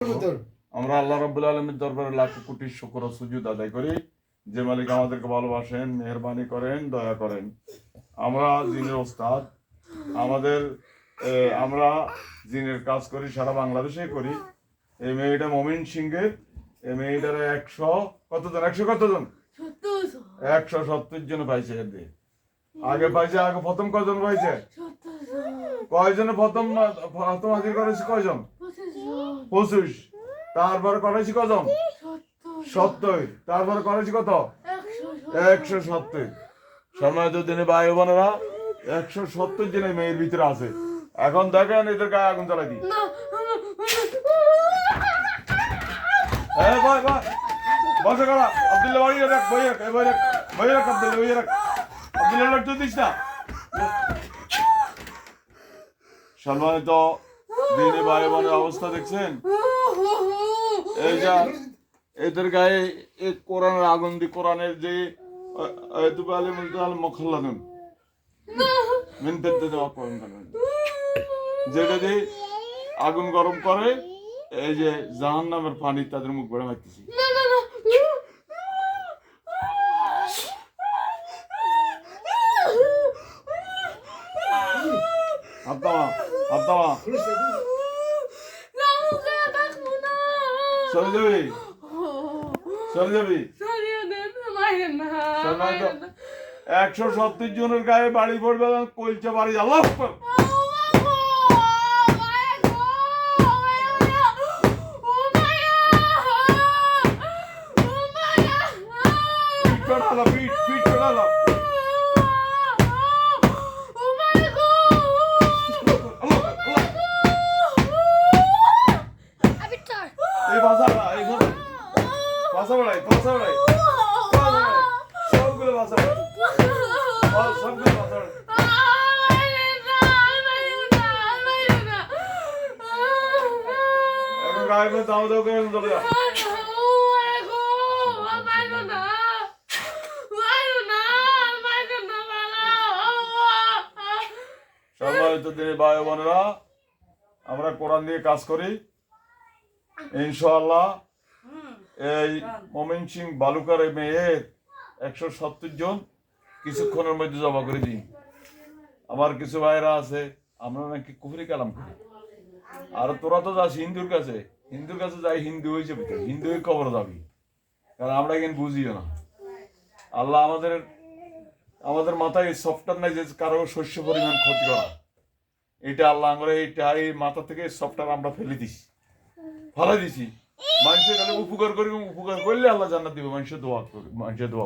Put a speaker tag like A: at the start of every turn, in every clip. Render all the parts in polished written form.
A: আমরা আল্লাহ রাব্বুল আলামিনের দরবারে লাখ কোটি শুকর ও সুজুদ আদায় করি যে মালিক আমাদেরকে ভালোবাসেন, মেহেরবানি করেন, দয়া করেন। আমরা জিনের ওস্তাদ, আমাদের আমরা জিনের কাজ করি, সারা বাংলাদেশে করি। এই মেয়েটা মমিন সিংহের, এই মেয়েটার 170 জন পাইছে। আগে পাইছে, আগে প্রথম কজন পাইছে? কয়জনে প্রথম হাজির করেছি? কয়জন? 25। তারপরে করেছি কজন? 70। তারপরে করেছি কত? 170। সম্মানিত দিনে ভাই বোনেরা, 170 জন মেয়ের ভিতরে আছে। এখন দেখেন এদের গায়ে আগুন জ্বালাই দিই। বসে করা আব্দুল্লাহ, বাড়ি রাখ, বই রাখ, বই রাখ, বই রাখ, আব্দুল্লাহ, বই রাখ, আব্দুল্লাহ রাখ, দিস না। সম্মানিত দিনে ভাই বোনের অবস্থা দেখছেন? এই যা এদের গায়ে এই কোরআনের আগুন দি, কোরআনের যে যেটা যে আগুন গরম করে, এই যে জাহান্নামের পানি তাদের মুখ ভরে মারতেছি। চলে যাবি, চলে যাবি। 170 জনের গায়ে বাড়ি পড়বে, কলচা বাড়ি। আল্লাহ সবগুলো ভাষা সবগুলো ভাষা এখন গায়ে দাও দাও করে চলে যা। সম্মানিত দিনে ভাই বোনেরা, আমরা কোরআন দিয়ে কাজ করি। ইনশাআল্লাহ এই মমিন সিং বালুকার মেয়ের 170 জন কিছুক্ষণের মধ্যে জমা করে দিই। আমার কিছু ভাইরা আছে, আমরা নাকি কুফরি কালাম করি। আর তোরা তো যাস হিন্দুর কাছে, হিন্দুর কাছে যাই হিন্দু হয়েছে, হিন্দু হয়ে কবর যাবি, কারণ আমরা এখানে বুঝিও না। আল্লাহ আমাদের মাথায় সফটওয়্যার নাই যে কারো শস্য পরিমাণ ক্ষতি করা। এটা আল্লাহ আমরা এই মাথা থেকে সফটওয়্যার আমরা ফেলে দিছি, ফেলে দিছি। মানুষের খালি উপকার করি, উপকার করলে আল্লাহ জান্নাত দিবে। মানুষের দোয়া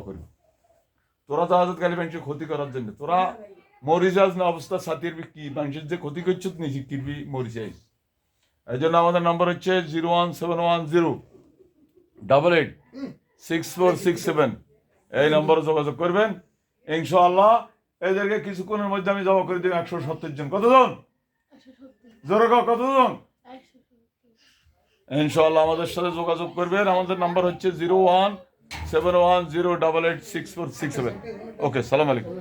A: করবে। তোরা তো আজাদ খালি মানুষের ক্ষতি করার জন্য, তোরা মরি যাস না অবস্থা সাথীর কি মানুষের যে ক্ষতি করছ নিজে কিরবি মরি যাইস। এই জন্য আমাদের নাম্বার হচ্ছে 01710886467। এই নম্বরে যোগাযোগ করবেন। ইনশাআল্লাহ এদেরকে কিছুক্ষণের মধ্যে আমি জমা করে দিব। 170 জন। কতজন? জোরে কতজন? ইনশাআল্লাহ আমাদের সাথে যোগাযোগ করবেন। আমাদের নাম্বার হচ্ছে 01710886467। ওকে, সালাম আলাইকুম।